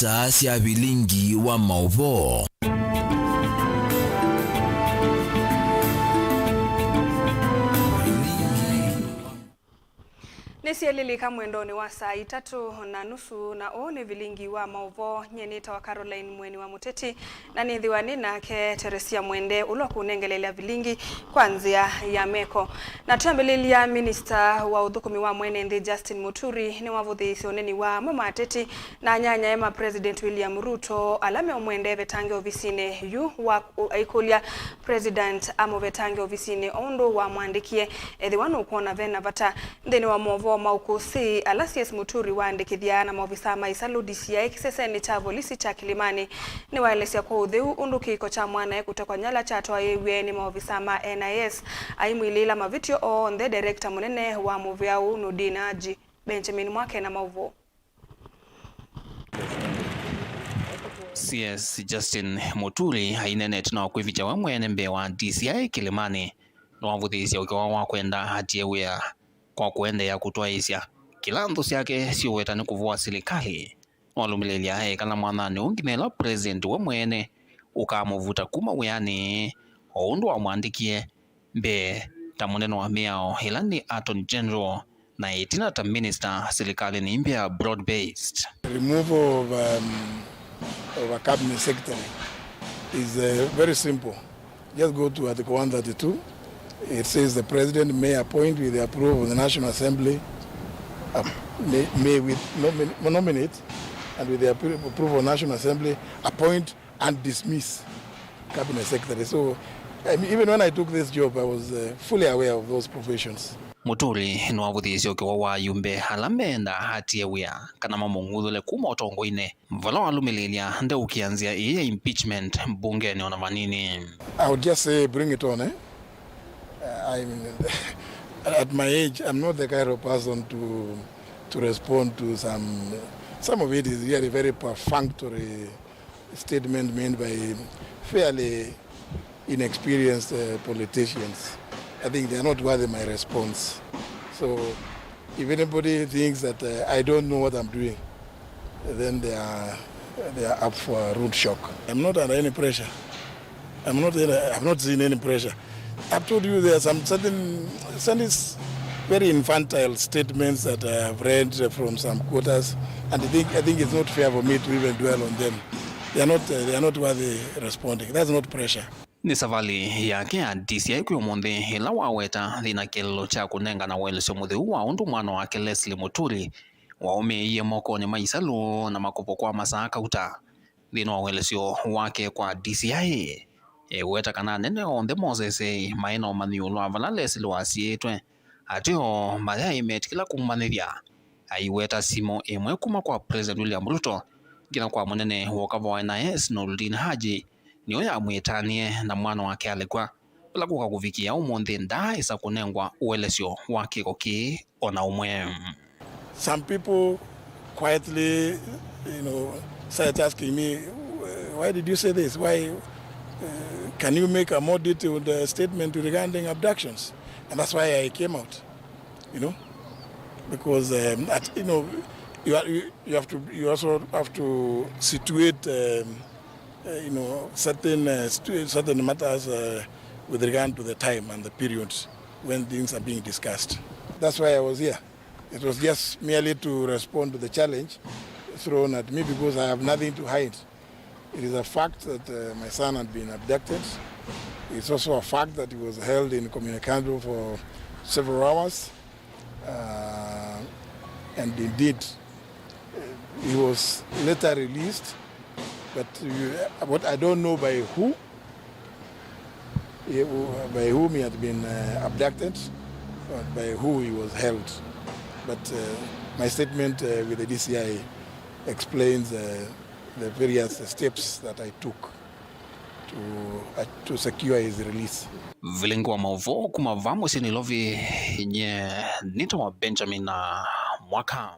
isaa cia bilingi wa mauvo. Nisielilika mwendoni wa saa 3:30 na ni vilingi wa mauvo nyenita wa Caroline Mweni wa Muteti na nithiwani nake Teresia Mwende ulo kunengelelea vilingi kwanzia ya meko. Na tuambelelia Minister wa uthukumi wa Mwenende Justin Muturi ni wavuthisi oneni wa Mwamateti na nyanya ema President William Ruto alame Mwende vetange ofisine yu wa ikulia President amo vetange ofisine ondo wa mwandikie ethiwanu kuona vena vata ndeni wa movo maukusi Alasies Muturi waandikithia na maofisa maisalu DCI kiseseni cha polisi cha Kilimani ni waelesia kwa utheu undu kiko cha mwana kutekwa nyala cha toa yewe ni maofisa ma NIS aimwilila mavitio on the director munene wa Muvyau Nudinaji Benjamin Mwake na mauvo. CS Justin Muturi hainenet na kwivicha wa mwenembe wa DCI Kilimani na wavuthisi ukiwa wa kwenda hatiewea kwa kuendea kutoa isya kila nthu syake siowetani kuvua serikali walumilelia kana mwanani ungimela president wa mwene ukamuvuta kuma wiani oundu wa mwandikie mbe ta munene wa miao hilani Attorney General na itina ta minister serikali ni impia broad based. Removal of a cabinet secretary is very simple. Just go to Article 132. It says the president may appoint with the approval of the National Assembly, may nominate, and with the approval of the National Assembly, appoint and dismiss cabinet secretary. So even when I took this job, I was fully aware of those professions. Muturi no avuthisi ukiwa wa yumbe halamenda hatiewea kana mamunguthule kuma utongoine mvala walumilelia nde ukianzia iye impeachment bungeni ona manini. I would just say bring it on, eh? I mean, at my age, I'm not the kind of person to respond to some of it is really very perfunctory statement made by fairly inexperienced politicians. I think they are not worthy my response. So if anybody thinks that I don't know what I'm doing, then they are up for a rude shock. I'm not under any pressure. I've not seen any pressure. I've told you there are some certain very infantile statements that I have read from some quarters, and I think it's not fair for me to even dwell on them. They are not worthy responding. That's not pressure. Ni savali yake ya DCI kwa monde hila waweta dhina kello cha kunenga na welesio mutheu wa undu mwana wake Leslie Muturi waume iye moko ni maisalu na makopo kwa masaa kauta dhina welesio wake kwa DCI weta kana nene onde Moses maino maniulo avala Leslie wasietwe atio maya imetikila kumanithia aiweta simo emwe kuma kwa President William Ruto gina kwa munene wakava wa NIS Nurdin Haji niyo ya mwitanie na mwana wake alikuwa bila kukakuvikia umonde nda isa kunengwa uelesio wake koki ona umwe. Some people quietly, started asking me, why did you say this? Why can you make a more detailed statement regarding abductions? And that's why I came out, because you also have to situate certain matters with regard to the time and the periods when things are being discussed. That's why I was here. It was just merely to respond to the challenge thrown at me because I have nothing to hide. It is a fact that my son had been abducted. It's also a fact that he was held in Communicado for several hours. And indeed, he was later released. But I don't know by whom he had been abducted, or by who he was held. But my statement with the DCI explains the various steps that I took to secure his release. Vilingo wa mauvo kumavamo sinilovi nye nito wa Benjamin na Mwaka.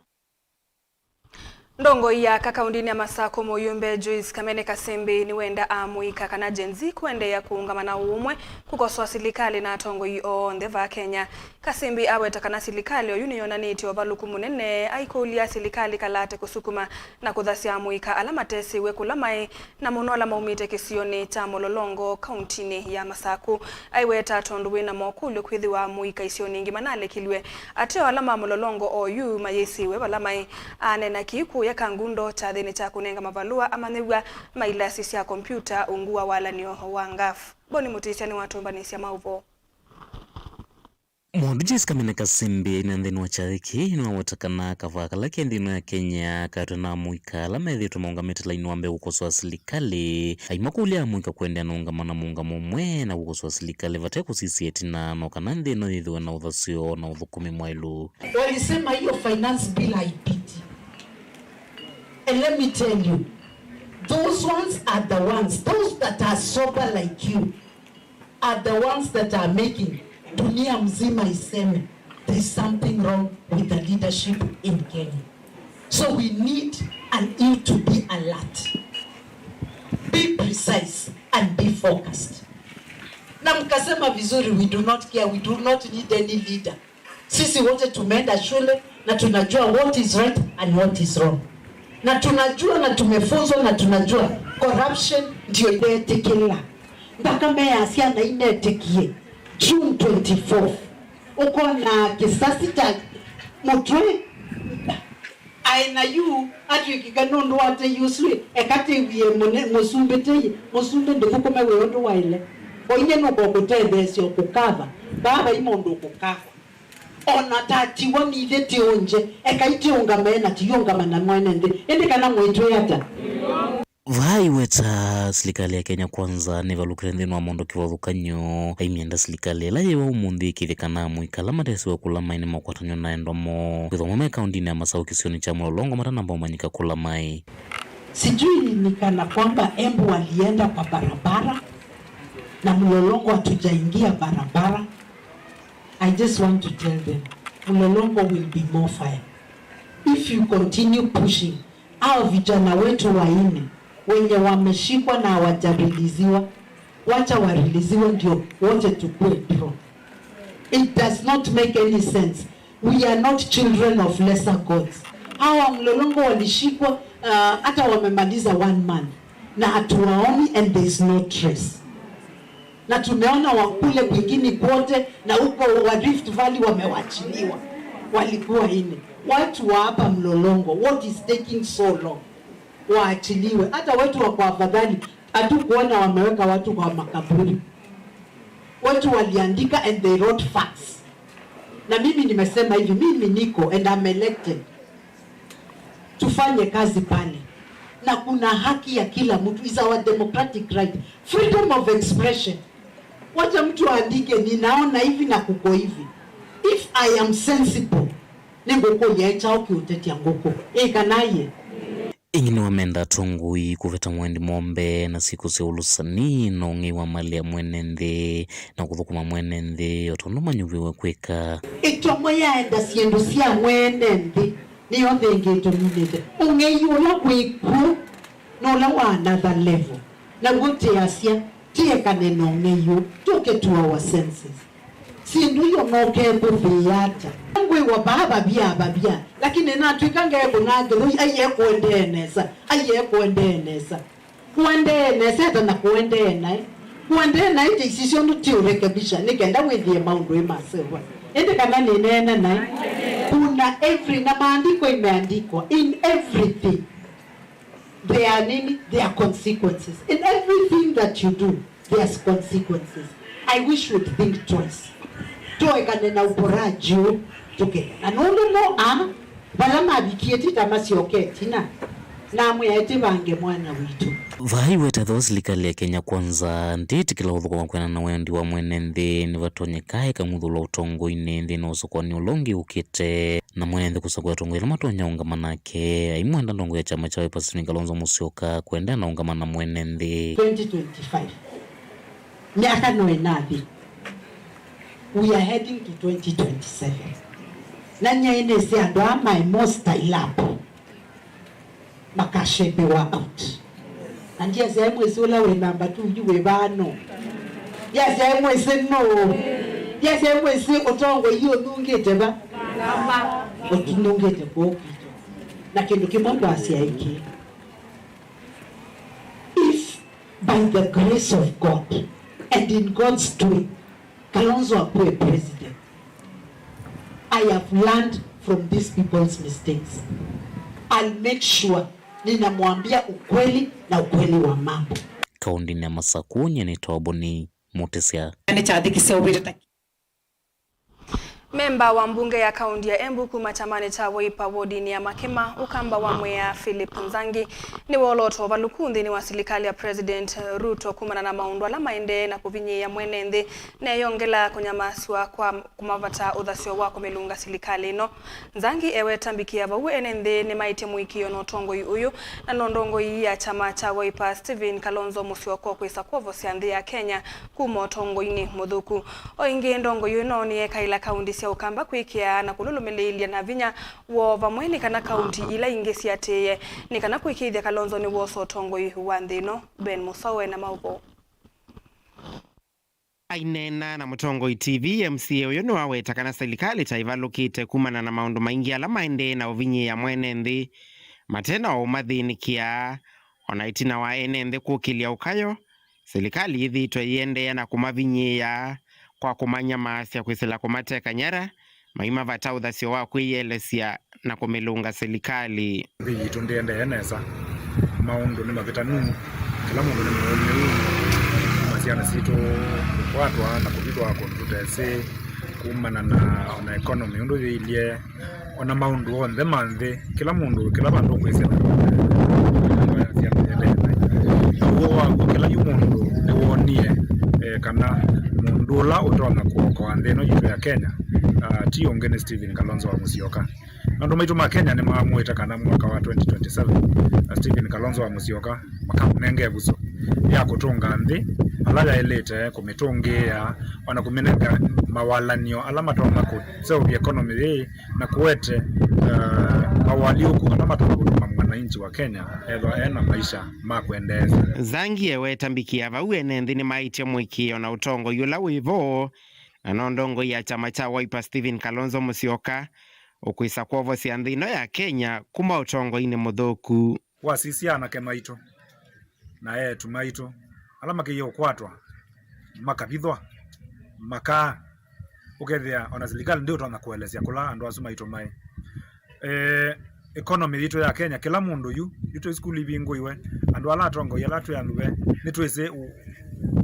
Ndongo ya kakaundini ya Masako Moyumbe Joyce Kamene Kasembe ni wenda amuika kana jenzi kuende ya kuungamana umwe kukosoa serikali na tongo iyo ndeva Kenya Kasimbi aweta kana silikali oyuniyonaniti obaluku munene aikulia silikali kalate kusukuma na kuthasia muika alamatesi wekulamai na muno alamaumite kisioni cha Mololongo kauntini ya Masaku aiweta tonduwe na mokulyo kwithiwa muika isioni ingi manale kilwe ateo alama Mololongo oyu mayesi webalamai anena kiku ya kangundo cha thini cha kunenga mavalua amanegwa mailasi sia kompyuta ungua walanio wangafu. Boni Mutisia ni watumbanisia mauvo. Mwandu Jessica Kasimbi na ndeni wa chariki ina watakana kavaka laki ndino ya Kenya katuna muika la methi tumaungamete la inuambe ukoswa silikali aimakulia muika kuendea na ungamana muungamo mwe na ukoswa silikali vateku sisi etina no kanandi no yidhuwa na udhasio na udhukumi mwailu walisema hiyo finance bill haipiti. And let me tell you, those ones are the ones, those that are sober like you are the ones that are making dunia mzima iseme there is something wrong with the leadership in Kenya. So we need you to be alert, be precise and be focused. Na mkasema vizuri, we do not care, we do not need any leader. Sisi wote tumeenda shule na tunajua what is right and what is wrong. Na tunajua na tumefunzwa na tunajua corruption ndio inayotekela. Mpaka meya asiana inayotekie June 24th uko na kisasi cha mutwe aina yu atu ikiganondo wate yuswe ekati wiye musumbe ndikukome weyondo waile oine nukokutethesio kukava baba imondo kukava ona tati wanilete onje ekaiti ungamena tiyongamana mwenende endikana mwetwe yata vai weta silikali ya Kenya kwanza nevalukirendino wa mondo kivathukanyo aimienda silikali la yewa umundi kithikana muikala matesi wa kulama ini makwatanyo na endomo kwithomome kaundini ya Masaku kisioni cha Mololongo mara namba umanyika kulamai. Sijui nikana kwamba Embu walienda kwa barabara na Mololongo hatujaingia barabara. I just want to tell them Mololongo will be more fire if you continue pushing. Hao vijana wetu waine wenye wameshikwa na hawajariliziwa, wacha wariliziwe ndio wote tukue pro. It does not make any sense. We are not children of lesser gods. Hawa Mololongo walishikwa hata wamemaliza 1 month na hatuwaoni and there is no trace. Na tumeona wakule kwingine kwote na huko wa Rift Valley wamewachiliwa, walikuwa ine. Watu wa hapa Mololongo, what is taking so long? Waachiliwe. Hata wetu wa kwa afadhali hatukuona wameweka watu kwa makaburi. Watu waliandika and they wrote facts. Na mimi nimesema hivi, mimi niko and I'm elected. Tufanye kazi pale. Na kuna haki ya kila mtu, is our democratic right. Freedom of expression. Wacha mtu aandike ninaona hivi na kuko hivi. If I am sensible, nengoko yecha ukiuteti ngoko kanaye ingine wamenda tongui kuveta mwendi mombe na siku se ulusani nongi wa mali ya mwenende na kuthukuma mwenende otonoma nyuviwe kweka itomo yaenda siendo sia mwenende niyo thenge itominete ungeyula kwiku nola wa another level na gote asia tie kaneno ngeyo toke to our senses sindu yo nokepo biyata ngwe wa baba bia lakini na tuikange bunagero aye kuendeneza hata kuendena ite decision to rekebisha nikenda withie maundu masewa ende kana ninena na kuna every na maandiko imeandikwa in everything there are consequences in everything that you do there's consequences. I wish you would think twice. Tuwekane na uporaji tuke anono balama bikieti tamasi oketina namu yaiti bange mwana witu vai weta those likali ya Kenya kwanza nditi kila uthuko kwena na wendi wa mwenende ni vatonye kai kamuthulo utongo inende no sokoni ulongi ukite na mwenende kusakwa utongo ile matonya ungamanake aimwenda ndongo ya chama cha Pacific Kalonzo Musyoka kwenda na ungamana mwenende 2025 miaka noenathi. We are heading to 2027. Nanya ine se adwa my most ilap. Makashebe wa out. And yes, I mwese ula we number 2 juwe bano. Yes, I mwese no. Yes, I will say otongo hiyo nungete ba. Ama otunungete kwa na kindu kimombo asiaiki. If by the grace of God and in God's doing Kalonzo Akwe president, I have learned from these people's mistakes. I'll make sure ninamwambia ukweli na ukweli wa mambo. Kaunti ya Masaku ni Toboni Mutesia. Memba wa mbunge ya kaunti ya Embu kumachamani cha Wiper wodi ya Makema ukamba wa mwea Philip Nzangi ni woloto valukundi ni wa serikali ya President Ruto kumana na maundu ala maende na kuvinyi ya mwenende na yongela kunyamaswa kwa kumavata udhasio wako melunga serikali no. Nzangi ewe tambikia vawe enende ni maite muikio no tongo uyu na nondongo ya chama cha Wiper Stephen Kalonzo Musyoka kwisa kwa siandhi ya Kenya kumo tongo ini mudhuku oingi ndongo yuno ni ekaila kaunti ya ukamba kuikia na kululumilia na vinya wo vamweni kana kaunti ila ingesi ateye ni kana kuikithia Kalonzo ni woso tongo wa nthino Ben Musawe na maubo ainena na Mutongo TV MCA uyo no aweta kana serikali taivalukite kumana na maundu maingi ala maende na uvinyi ya mwene nthi matena o mathinikia ona itina wa ene nthi kukilia ukayo serikali ithitwe iende na kumavinyia kwa kumanya maasya kwisila kumateka nyara maima vata uthasio wa kwiyelesia na kumilunga serikali thitu ndiende enesa maundu ni mavita nunu kila mundu ni muone masiana situ kwatwa na kuvitwa kontutese kumana na economy undu yilie ona maundu onthe manthi kila mundu kila bandu kwisila uwo wako kila yumundu ni wonie kana mundu la utona kwa nthino yitu ya Kenya ti ongene Stephen Kalonzo wa Musyoka andu maitu ma Kenya ni maamwita kana mwaka wa 2027 Stephen Kalonzo wa Musyoka makamnenge buso ya kutunga nthi alaga elete kumitungia wana kumeneka mawalanio alama tona ku so economy na kuwete mawaliuku alama tona kutuma mwananchi wa Kenya ena maisha makuendeza Zangi ewe tambikia vawe nthi ni maitia mwikio na utongo yula wivo na nondongo ya chama cha Wiper Stephen Kalonzo Musyoka ukwisa kwovo cia nthino ya Kenya kuma utongo ini muthuku wasisiana ke maito na yetu maito alama kiyo kwatwa makabithwa maka ukethia ona serikali ndio tona kuelezea kula andu asu maito mai economy yitu ya Kenya kila mundu yuto school ibingo iwe andu ala tongo yala tu yanduwe nitwese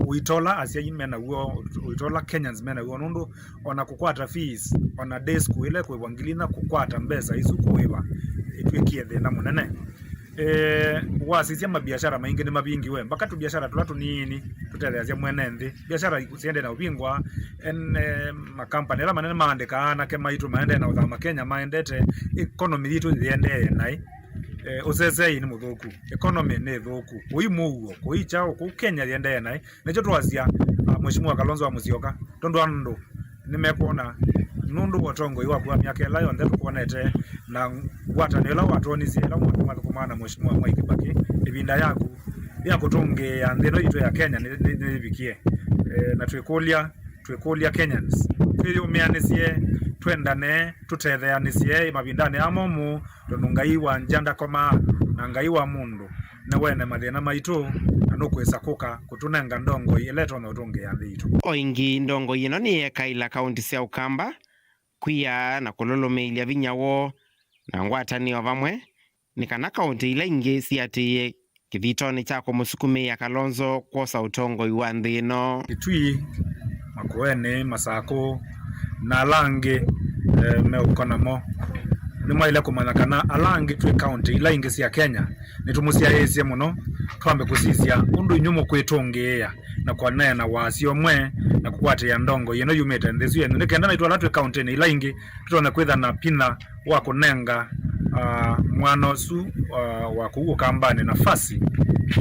uitola asia imena uo uitola Kenyans mena uo nundu ona kukwata fees ona day school ile kwewangilina kukwata mbesa isu kuiba itwikie thina munene wasisia mabiashara maingi ni mabingi we mpaka tu biashara tulatu nini tutelezia mwene nthi biashara siende na ubingwa makampani ala manene maandika ana ke maitu maende na uthama Kenya maendete economy yitu thiende nai usese ni muthuku economy ni thuku uimuo kuicha ku Kenya thiende nai nicho twasia mheshimiwa Kalonzo wa Musyoka tondu andu nimekuona nundu wotongo iwa kwa miaka ela yonde tukonete na watanela watonisi ela mwandu kumana mheshimiwa Mwai Kibaki ibinda yaku ya kutunge ya nthino yitu ya Kenya ni bikie na twekulia Kenyans twili umianisie twendane tutetheanisie mabindane amomu tonungai wa njanda koma na ngai wa mundu na wene mathina maitu anukwisa kuka kutunenga ndongo ileto na utunge ya thitu oingi ndongo yino ni ekaila kaunti cia ukamba kwia na kululumilia vinyawo na ngwatanio vamwe ni kana kaunti ila ingi ciatie kithitoni cha kumusukumia Kalonzo kwosa utongo iwa nthino Kitui Makueni Masako na Alangi meukonamo ni mwaile kumanya kana Alangi twi county ila ingi cia Kenya nitumuciaesie muno twambe kusisia undu nyumo kwitungia na kwanena wasio mwe na kukwatia ndongo yeno yumete nthesu yenu nikenda na itwala twi county ila ingi tutona kwitha na pina wa kunenga mwano su wa kugukambani nafasi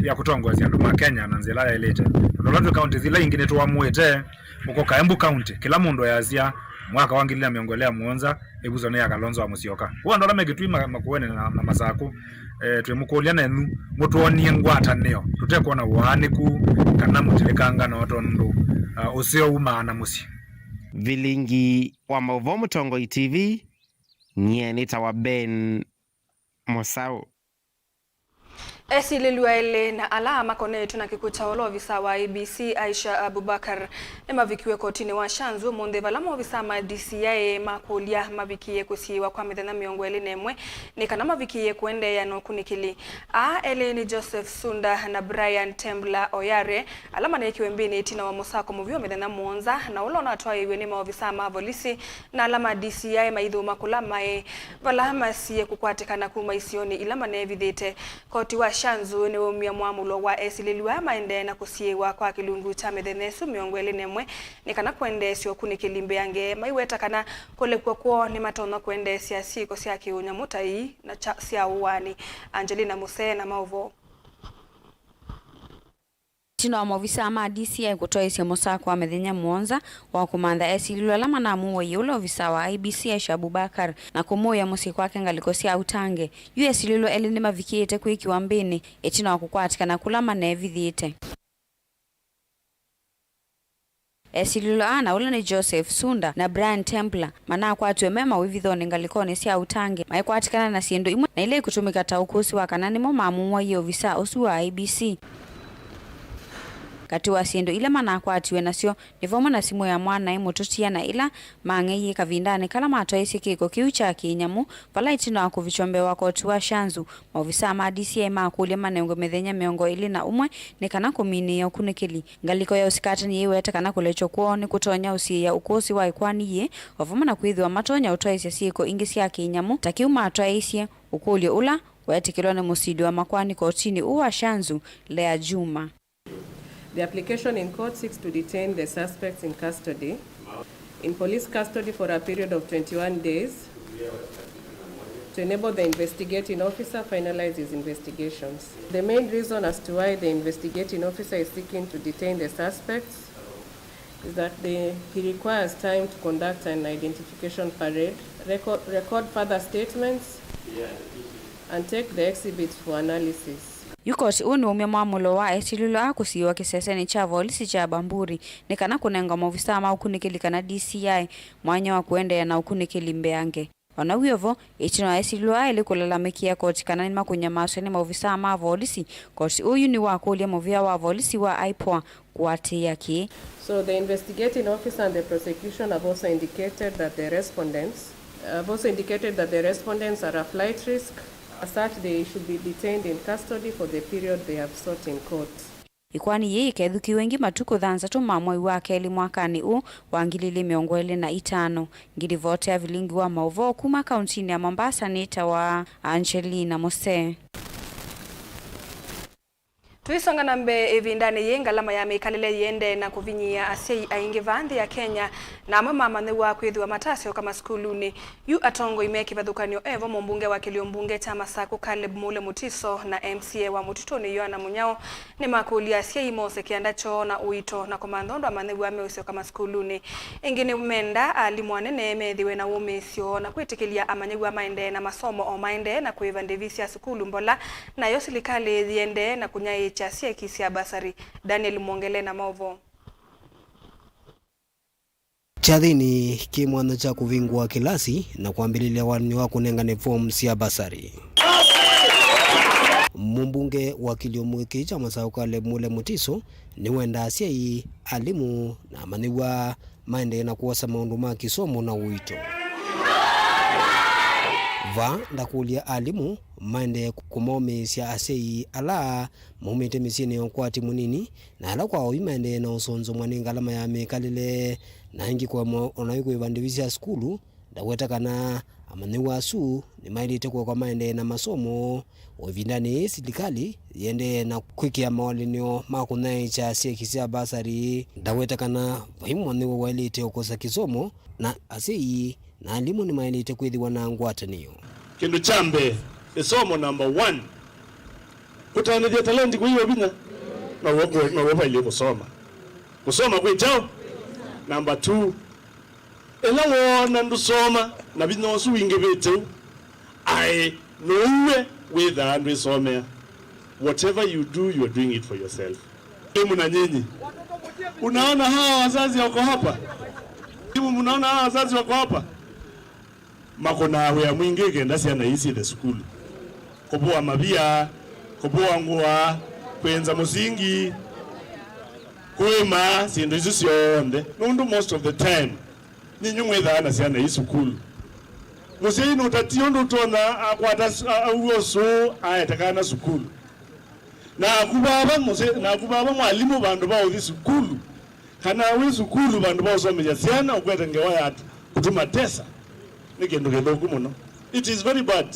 ya kutongozia andu ma Kenya na nzela ya ilete tutona county zila ingi nitwamwete uko Embu county kila mundu yazia mwaka wa 2017 ebuzo ne ya Kalonzo wa Musyoka huwa ndo lamegitwi Makueni na Masako twemukulia nenu mutuonie ngwatanio tutekuona waniku kana mutilekanga na otondu usio umana musi Vilingi wa Mauvoo Mutongo TV nye nitawa Ben Mosau. Esililwaele na alama konetu na kikucha olovisa wa ABC Aisha Abubakar emavikiwe kotini wa Shanzu monde valamo visa ma DCI makulia mavikiye kusiwa kwa mithena miongo eli nemwe nikana mavikiye kuende ya nokunikili Eleni Joseph Sunda na Brian Tembla Oyare alama na ikiwe mbini itina wa Mosako muvio mithena muonza na ulo na atoa iwe nima ovisa mavolisi na alama DCI maidhu makula mae valama siye kukwatikana kuma isioni ilama na evithite koti wa Shanzu ni umia mwamulo wa esililiwa maende na kusiewa kwa kilungu cha methenesu miongo eli nemwe nikana kuende sio kunikilimbe yange maiweta kana kole kwa ni matona kuende siasi ko siaki unyamutai na sia uwani Angelina Muse na Mauvoo. Tino wa movisa ama DCI kutoa isi Mosako wa methenya muonza wa kumanda esililwa lama na muwa yule ovisa wa ABC Aisha Abubakar na kumuya musi kwa kenga likosia utange. Yu esililwa elini mavikiete kuiki wa mbini etino wa kukwatika na kulama na evithite. Esililwa ana ule ni Joseph Sunda na Brian Templar mana kwa tuemema wivithoni ngalikoni sia utange maikwatikana na siendo imwe na ile kutumika taukusi wa kanani mo mamuwa yu ovisa osu wa ABC. Kati wa siendo ile manakwatiwe nasio nivomo na simu ya mwana imututia na ila mangeye kavindane kala matoisi kiko kiu cha kinyamu pala itino akuvichombe wako tuwa Shanzu maovisa ama DCI makulia manengo methenya miongo ili na umwe nikana kumini ya ukunikili ngaliko ya usikata ni yeweta kana kulecho kuo ni kutonya usi ya ukosi wa ikwani ye wavomo na kuidhi wa matonya utoisi siko ingisi ya kinyamu takiuma atoisi ukulio ula wetikilone musidi wa makwani kotini uwa Shanzu Lea Juma. The application in court seeks to detain the suspects in custody, in police custody for a period of 21 days, to enable the investigating officer finalize his investigations. The main reason as to why the investigating officer is seeking to detain the suspects is that he requires time to conduct an identification parade, record further statements, and take the exhibits for analysis. Yukoti uni umia mwamulo wa esililo akusiwa kiseseni cha volisi cha Bamburi nikana kunenga movisa ama ukunikilika na DCI mwanya wa kuende na ukunikili mbeange. Wanawiyovo, itino esililo ili kulalamikia koti kanani makunyamaso ni movisa ama volisi koti uyu ni wakulia movia wa volisi wa IPOA kuwati yaki. So the investigating officer and the prosecution have also indicated that the respondents are a flight risk. As such, they should be detained in custody for the period they have sought in court. Ikwani yeye kethuki wengi matuko dhanza tu mamoi wake eli mwakani wangilili miongo eli na itano. Ngili vote ya vilingi wa Mauvoo kuma kauntini ya Mombasa nita wa Angelina Mose. Tuisonga nambe evindane yenga lama ya mekalele yende na kuvinyia asei aingi vandi ya Kenya na mama newa kwethu wa matasio kama skuluni yu atongo imeki vadhukanyo evo mbunge wa Kiliombunge cha Masako Caleb Mule Mutiso na MCA wa Mutitoni Yohana Munyao ni makulia asei mose kiandacho na uito na komandondo amanewa ameusio kama skuluni ingine umenda alimwanene medhiwe na umesio na kuitikilia amanyewa maende na masomo o maende na kuivandevisia skulu mbola na yosilikali yende na kunyaye chasia kisia basari. Daniel Mwongele na Mauvoo. Chathini kimwana cha kuvingwa kilasi na kuambililia wani wa kunengane form sia basari. Mbunge wa Kiliombunge cha Masako Caleb Mule Mutiso ni wenda asia alimu na maniwa maende na kuwasa maundu ma kisomo na uito. Ndakulia alimu maende kumome sia asei ala mumete misini yokwati munini na ala kwa oimende na usonzo mwaninga alama ya mekalile na hingi kwa onayiko ivandivisia skulu ndaweta kana amaniwa su ni mailite kwa maende na masomo ovindani silikali yende na kwikia mawalinio makunai cha siekisia basari ndaweta kana vahimwaniwa wailite okosa kisomo na asei na alimu ni mailite kwithiwa na ngwataniyo. Kindu chambe isomo number 1 kutanithia talenti kuiwa bina na wopa ile kusoma kwitao. Number 2 ela wona ndusoma na bino su ingebete I know with and some whatever you do you are doing it for yourself. Mna nyinyi unaona hawa wazazi wako hapa Hivi mnaona hawa wazazi wako hapa? Makona ya mwingi kenda si anaisi the school. Kuboa mabia, kuboa nguo, kwenza musingi, kuema sindu izo sionde. Nundu most of the time ni nyumwe dhana si anaisi school. Musei no tationdo tona akwata uoso ayetakana school. Na kubaba mwalimu bandu bawo thi school. Kana we school bandu bawo someja siana ukwete ngewaya kutuma tesa. Nikendo kidogo muno. It is very bad.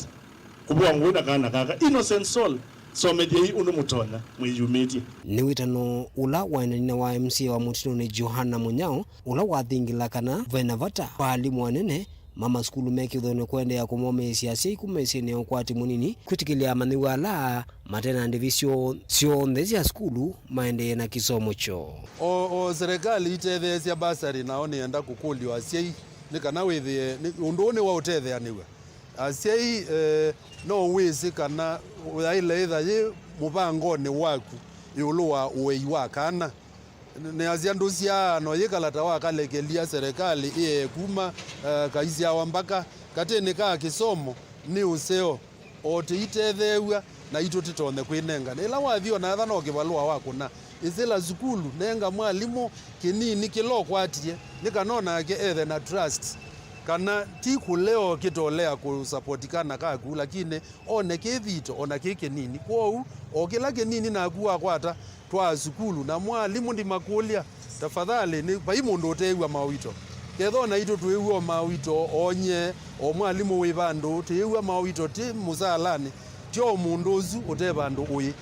Kubwa ngwenda kana kaka innocent soul. Someja hii uno mutona mwiyumiti. Ni witano ula waendelina wa MC wa Mutino ni Johana Munyao ula wathingila kana venavata walimu wanene mama skulu meki udhone kwende ya kumome siasa ikumesi ni ukwati munini kutikilia maniwala matena ndivisio sio ndezi ya skulu maende na kisomo cho o serikali itethea ya basari naone enda kukuli wa sei nikana withie undone wa utethea niwe asiei no wisi kana uyaile ithaye mubango ni waku yuluwa uwei wa kana ne aziandu cia no yikalata wa kalekelia serikali kuma kaizia wambaka katene ka kisomo ni useo ote itethewa na itotitone kwinenga ila wathio na thano kibalua wako na izela zukulu nenga mwalimu kinini kilo kwatie nikanona yake ethe na trust kana tiku leo kitolea kusapotikana kaku lakini one kithito ona kike nini kwou okilake nini na kuwa kwata twa zukulu na mwalimu ndi makulia tafadhali ni baimundu utewa mawito kethona ito tuewa mawito onye o mwalimu wibandu tewa mawito ti musalani tio munduzu utebandu uyi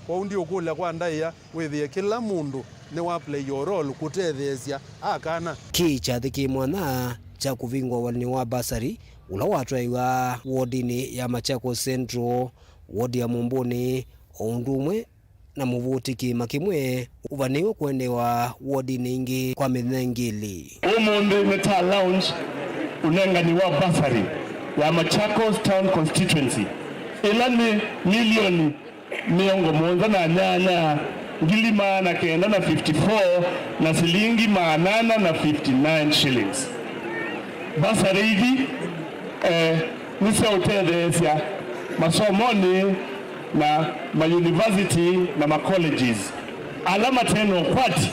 kwa ndi okula kwa ndaya withie kila mundu ni wa play your role kutethesia akana kicha thiki mwana cha kuvingwa walini wa basari ula watwaiwa wodini ya Machako Central wodi ya Mumbuni ondumwe na muvutiki makimwe uvaniwa kuendewa wodini ingi kwa mithengili Umunde meta lounge unenga ni wa basari ya Machakos Town Constituency ilani milioni miongo monza na nyanya ngili maana kenda na 54 na silingi maanana na 59 shillings basari hivi nisa utethesia masomoni na ma-university na ma-colleges alama teno kwati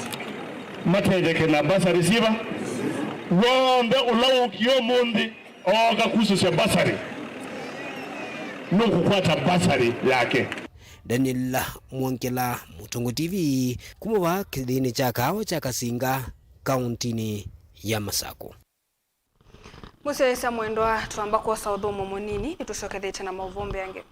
matetheke na basari siba wombe ulawu kiyo mundi oga kususya basari nuku kwata basari yake Daniel Mwankela Mutongo TV kumuva kithini cha kao cha Kasinga kauntini ya Masako. Musesa mwendwa tuambako saudhomo monini itushokethete na mauvombe yange.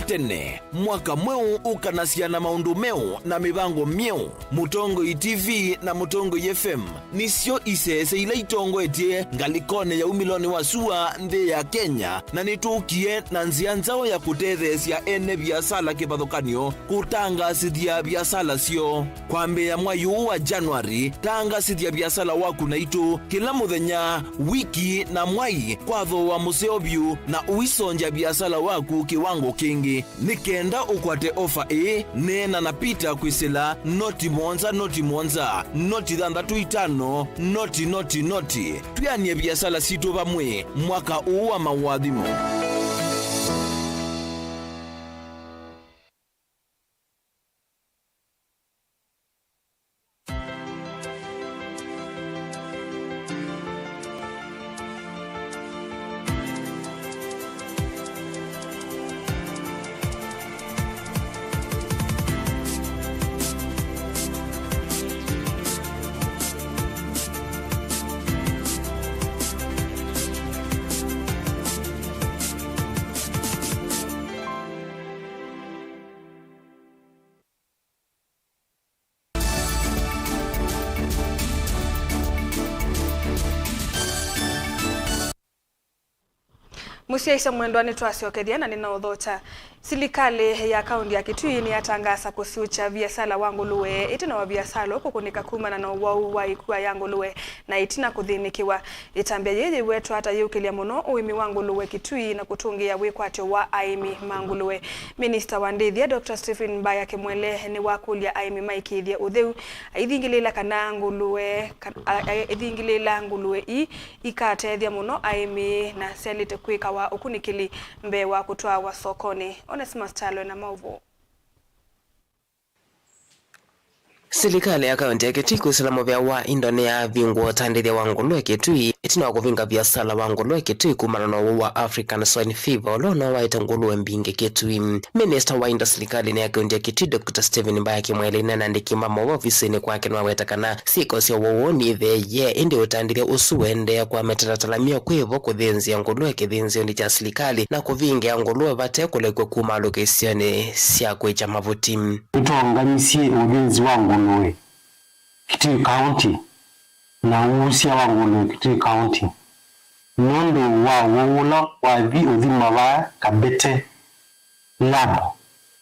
Tene mwaka mweu ukanasiana maundu meu na mibango mieu Mutongo TV na Mutongo FM nisio isese ila itongo etie ngalikone ya umiloni wa sua nde ya Kenya na nitukie na nzia nzao ya kutethesia ene biasala kibadhokanio kutanga sidia biasala sio kwambe ya mwayu wa Januari tanga sidia biasala waku na itu kila muthenya wiki na mwai kwatho wa museobyu na uisonja biasala waku kiwango kingi nikenda ukwate ofa nena na pita kwisila noti monza noti thandatu itano noti tuyanie biasala situ vamwe mwaka uwa mawadhimu. Musia isa mwendwani tuasiokethia na nina udhota Serikali ya kaunti ya Kitui ni yatangaza kusiucha biasala wa nguluwe itina wa biasala huko kunika kumana na wau wa ikuwa ya nguluwe na itina kuthinikiwa itambia yeye wetu hata yukilia muno uimi wa nguluwe Kitui na kutungia wikwatyo wa aimi manguluwe. Minister wa Ndithia Dr. Stephen Mbaya Kimwele ni wakulia aimi maikithia utheu aithingilila kana nguluwe aithingilila nguluwe ikatethia muno aimi na selite kwika wa ukunikili mbe wa kutoa wa sokoni. Onesmus Talo na Mauvo. Serikali ya kaunti ya Kitui kusalama vya wa Indonesia vinguo tandithia wa nguluwe Kitui itina kuvinga biasala wa nguluwe Kitui kumana na wa African Swine Fever olona waita nguluwe mbinge Kitui. Minister wa Indonesia serikali ya kaunti ya Kitui Dr. Stephen Mbaya Kimwele nandikima mawa ofisini kwake na wetakana siko sio wawoni theye indi utandithia usuende kwa metatatalamia kwivo kuthinzi ya nguluwe kithinzi ndi cha serikali na kuvinga ya nguluwe vate kulekwe kuma lokesione sia kwecha mavuti. Tuangamisie ulinzi wa nguluwe Kitui County na uhusia wa nguluwe Kitui County nondo wa wawula wa udhima wa Kabete lab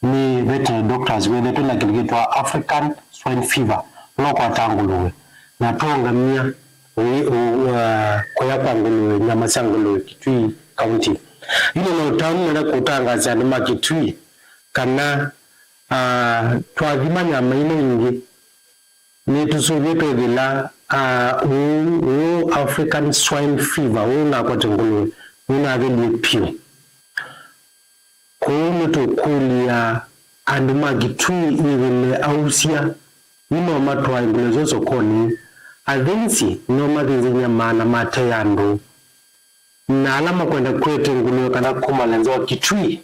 ni veterinary doctors whether to like African Swine Fever loko atanguluwe na tuangamia kwa yapa nguluwe nyama za nguluwe Kitui County ile na utamu na kutangaza ni Kitui kana tuadhima nyama ino ingi ni tusuvipe vila African Swine Fever una kwa nguluwe una aveli pio kumu tukulia anduma Kitui ile ausia nimo matwa nguluwe sokoni avensi noma zinzinya maana mate yandu na alama kwenda kwete nguluwe kana kumalenzo wa Kitui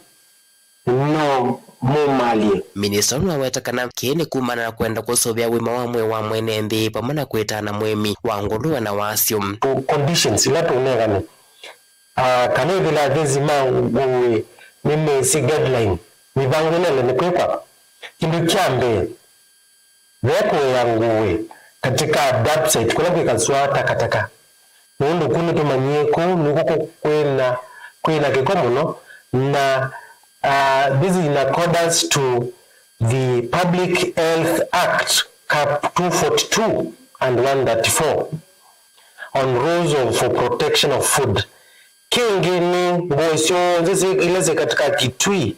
no mumalie. Minister wa wetakana kieni kumana na kwenda kusobia wima wa mwene mbi pamana kwetana mwemi wa nguluwe na wasio conditions ilato unegane kane vila vizima uwe mime si guideline mivangunele ni kwekwa kindu kiambe veko ya nguwe katika website kuna kwekazua takataka nuundu kuni tumanyeko nukuko kwena kikomuno na this is in accordance to the Public Health Act Cap 242 and 134 on rules for protection of food. Kingine ngosyo nzisi ileze katika Kitui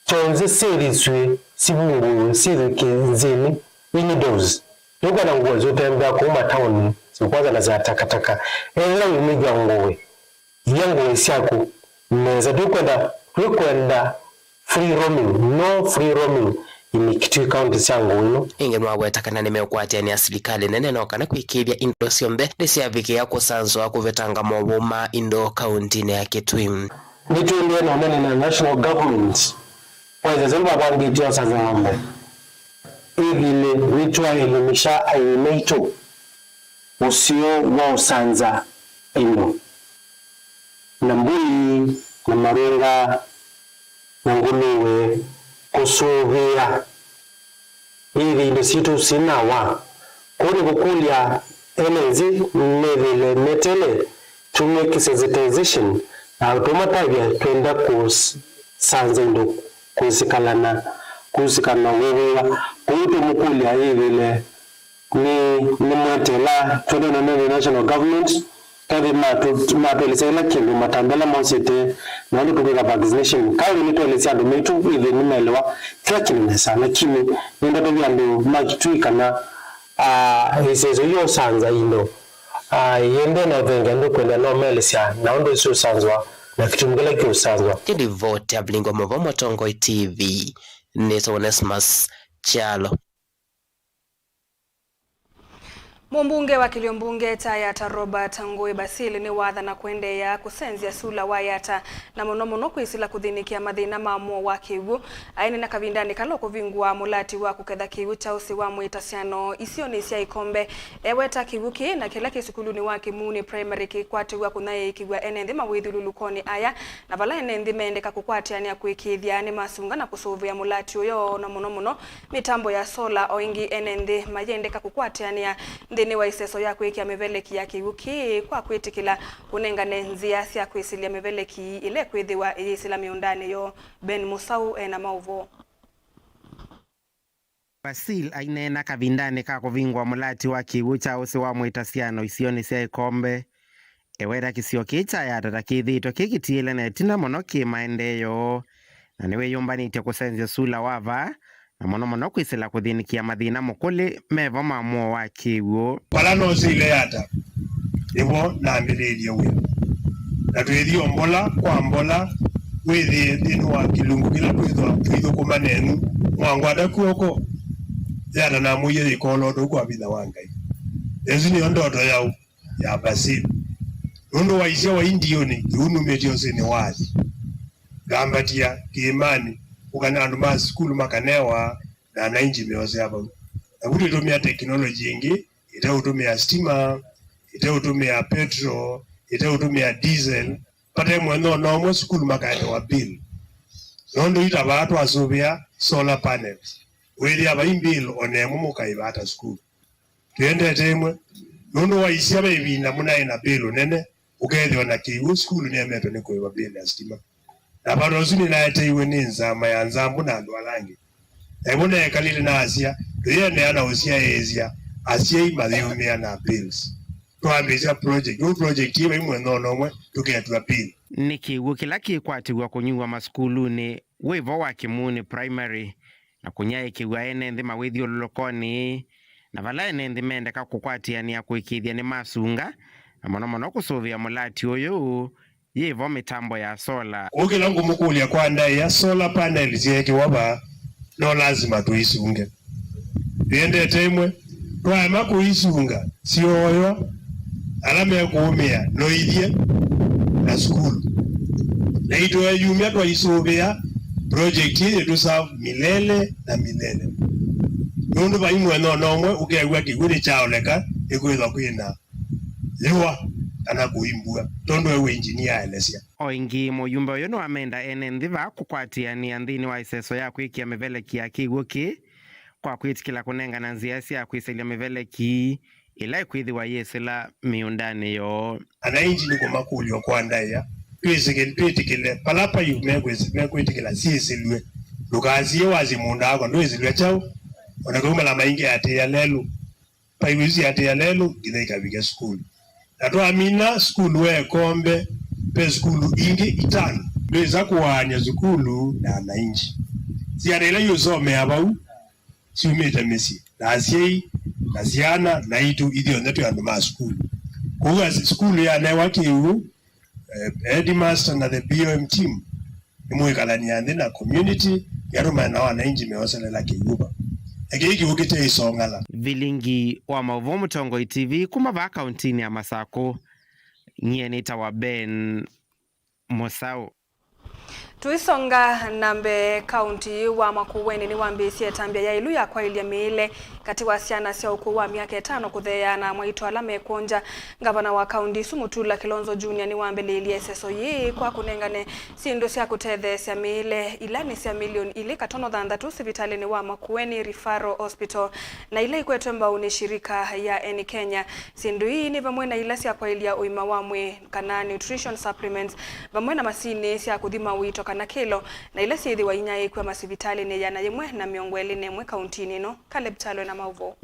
chonze siriswe sibungu sirikinzini windows yuko na nguo zote mbya kuma town sikwaza na za takataka ela umijwa nguwe yangu isiako meza dukwenda free roaming, no free roaming in Kitui County sangu ino. Inge mwawetakana nimeukwati ya serikali nene na wakana kuikibia indo siombe desi ya viki ya kusanzo wa kuvetanga mwoma indo kaunti ya Kitui. Nitu ndio na na national government waweza zilwa kwa ngitio sa ngombe igile witwa elimisha aimeito usio wa usanza ino na mbui na marenga na nguluwe kusuvia hivi ndio situ sinawa kuni kukulia enezi nevile metele to make sensitization na automatically twenda kusanza ndo kusikana wewe kuitu mukulia hivi ni mwetela twende na national government kavi matuelezela kindu matambela monsete na ndo tukika vaccination kavi nituelezea ndo mitu hivi nimeelewa kila kinimesa lakini nenda tovi ando Kitui kana isezo hiyo sanza indo yende na venga ndo kwenda no melesya na ndo iso sanzwa na kitu mgela kio sanzwa kidi vote ablingo mvomo Tongo TV Neto Onesmus Chalo. Mumbunge wa Kiliombunge Tayata Robert Ngoi Basili ni watha na kwende ya kusenzia sula wayata na monomono kuisila kuthinikia mathina mamuo wa kiwu aini na kavindani kaloko vingua mulati wa kuketha kiwu cha usi wa muitasiano isio ni isia ikombe eweta kiwu ki na kila kisukuluni wa Kimuni Primary kikwati wa kunaye ikiwa enenthi mawithululukoni aya na vala enenthi meendeka kukwatiania kuikithia ni masunga na kusuvia mulati uyo na monomono mitambo ya sola oingi enenthi mayendeka kukwatiania ndini wa iseso ya kwiki ameveleki ya kiuki kwa kwitikila unengane nzia sia kwisilia ameveleki ile kwithiwa isila miundani yo Ben Musau na mauvo Basil ainena kavindani ka kuvingwa mulati wa kiwu cha usi wa mwitasiano isioni sia ikombe ewera kisio kicha ya tatakithito kikitiile na etina mono kimaendeyo na niwe yumbanite kusenzia sula wava na mono kwisila kuthinikia mathina mukuli mevo mamuo wa kiwu wala no sile yata ivo na mbelelie we na twithio mbola kwa mbola withi thinu wa kilungu kila twitho kumanenu mwangwada kuoko yata na muye ikolo ndo bitha wangai ezi ni ndoto yao ya Basil nundo waisia wa indioni kiunu metio sini wazi gambatia kiimani ukana andu ma skulu makanewa na nainji meose hapa na kuti tumia teknoloji ingi itautumia stima itautumia petrol itautumia diesel pate mweno nomwe skulu makanewa bill nondo ita watu asubia solar panels wili aba imbill onemu mukaibata skulu tuende temwe nondo waisia bebina munaina bill nene ukethio na kiwu skulu ni emeto ni kuiwa bill ya stima na bado zuni na ete iwe ni nzama ya nzambu na ndo alangi ebona ekalile na asia tuyene ana usia ezia asia imadhiumia na bills tuambizia project iwe imwe nomwe tuketua bill ni kiwu kila kikwatiwa kunyuwa maskuluni wivo wa kimuni primary na kunyaye kiwa ene nthi mawithi ululokoni na vala ene nthi mendeka kukwatia ni ya kuikithia ni masunga na mono kusuvia mulati uyu yivo mitambo ya sola ukila ngumukulia kwa ndai ya solar panels yeke waba no lazima tuisunge yende temwe twama kuisunga sioyo alame kuumia no idie na skulu na ito yumia twaisuvia project hii tu serve milele na milele nundu ba imwe nomwe ukewa kiguri chaoleka ikwitha kwina liwa kana kuimbua tondo ewe engineer elesia oingi muyumba uyu ni wamenda ene nthi va kukwatiania nthini wa iseso ya kwikia miveleki ya kiwuki kwa kwitikila kunengana nzia sia kwiselia miveleki ila ikwithiwa yesila miundani yo ana injini kumakulio kwa ndaya twitikile palapa yume kwitikila siesilwe lukazie wazi munda ako ndo isilwe chao onakumala maingi ate ya lelu paiwisi ate ya lelu githa ikavika skulu natwa amina skulu we kombe pe skulu ingi itano lweza kuwanya skulu na nainji siarela yusome abau siumite misi na asiei na siana na itu idio netu ya numa skulu kuwa skulu ya newa kiwu headmaster na the BOM team imwekalani ya na community yaruma na wanainji meoselela kiwuba eki ukite isongala vilingi wa mauvo Mutongo TV kuma va kauntini ya Masako nyenita wa Ben Musau tuisonga nambe kaunti wa Makueni ni wambisie tambia ya ilu ya kwa ilia miile kati wa siana sia ukuu wa miaka 5 kuthea na mwaito alame konja gavana wa kaunti Sumutula Kilonzo Junior ni wambele ilia seso yi kwa kunengane sindu sia kuthethe sia miile ilani sia milioni ili katono thandatu sivitali ni wa Makueni Referral Hospital na ile ikwetu mbao ni shirika ya Eni Kenya sindu hii ni vamwe na ila sia kwa ilia uima wamwe kana nutrition supplements vamwe na masini sia kuthima wito kana kilo na ile sithi wa inyai kwa masivitali ni yana yemwe na miongweli nemwe kauntini no Caleb Chalo na mauvo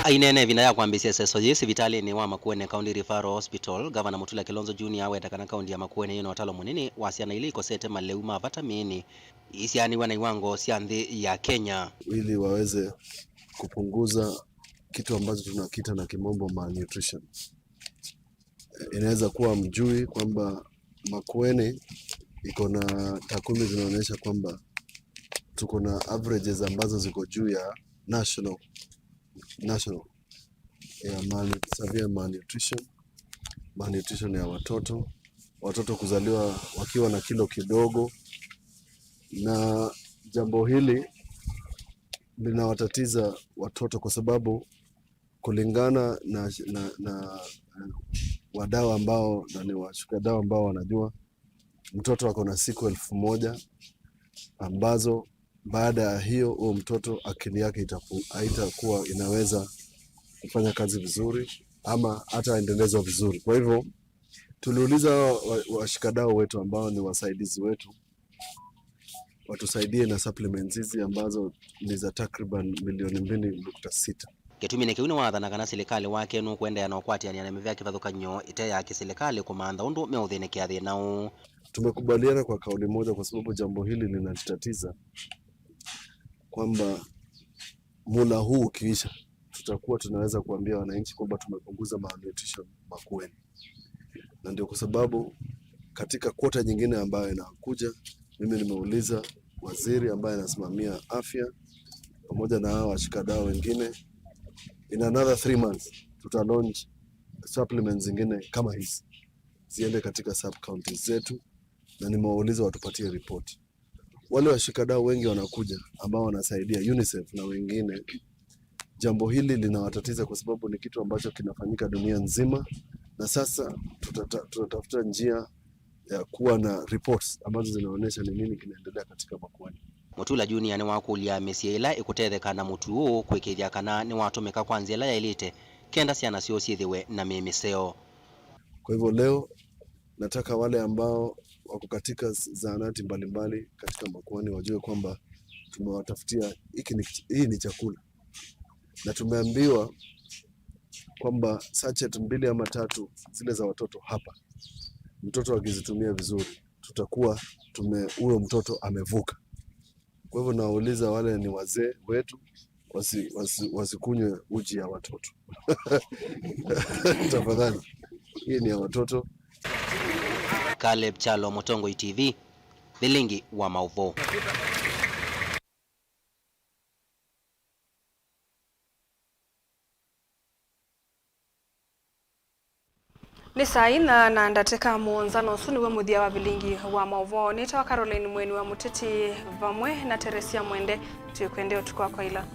ainene vina ya kwambisia seso yesi vitali ni wa Makueni County Referral Hospital Governor Mutula Kilonzo Junior aweta kana kaunti ya Makueni yino watalo munini wasiana ili ikosete maleuma vatamini isiani wana iwango siandhi ya Kenya ili waweze kupunguza kitu ambacho tunakita na kimombo malnutrition. Inaweza kuwa mjui kwamba Makueni iko na takwimu zinaonyesha kwamba tuko na averages ambazo ziko juu ya national ya severe malnutrition ya watoto kuzaliwa wakiwa na kilo kidogo, na jambo hili linawatatiza watoto kwa sababu kulingana na wadau ambao na ni washikadau ambao wanajua mtoto ako na siku 1000 ambazo baada ya hiyo huyo mtoto akili yake haitakuwa inaweza kufanya kazi vizuri ama hata endelezwa vizuri. Kwa hivyo tuliuliza washikadau wetu ambao ni wasaidizi wetu watusaidie na supplements hizi ambazo ni za takriban milioni 2.6. Kitumine kiuni wathana kana serikali wake no kwenda na kwatiania na mivya kivathukanyo ite ya kiserikali kumantha undu meuthinekia thina. Tumekubaliana kwa kauli moja kwa sababu jambo hili linatutatiza kwamba mula huu ukiisha tutakuwa tunaweza kuambia wananchi kwamba tumepunguza malnutrition Makueni. Na ndio kwa sababu katika kwota nyingine ambayo inakuja mimi nimeuliza waziri ambaye anasimamia afya pamoja na hao washikadau wengine, in another 3 months tuta launch supplements zingine kama hizi ziende katika sub counties zetu, na nimewauliza watupatie report. Wale washikadau wengi wanakuja ambao wanasaidia UNICEF na wengine. Jambo hili linawatatiza kwa sababu ni kitu ambacho kinafanyika dunia nzima, na sasa tutatafuta njia ya kuwa na reports ambazo zinaonyesha ni nini kinaendelea katika Makueni. Mutula Junior ni wakulia mesiela ikutethekana mutu uu kwikithia kana ni watumika kwa nzela ya elite kenda ciana cio ciithiwe na mimiseo. Kwa hivyo leo nataka wale ambao wako katika zahanati mbalimbali katika Makueni wajue kwamba tumewatafutia hii ni chakula, na tumeambiwa kwamba sachet 2 ama 3 zile za watoto hapa, mtoto akizitumia vizuri tutakuwa huyo mtoto amevuka. Kwa hivyo nauliza wale ni wazee wetu wasikunywe uji ya watoto. Tafadhali, hii ni ya watoto. Caleb Chalo, Mutongo TV, Vilingi wa Mauvo. Ni saina na ndateka muonzano suni we muthia wa Vilingi wa Mauvo. Nita wa Caroline Mweni wa Muteti vamwe na Teresia Mwende tukwende utukwa kwa ila.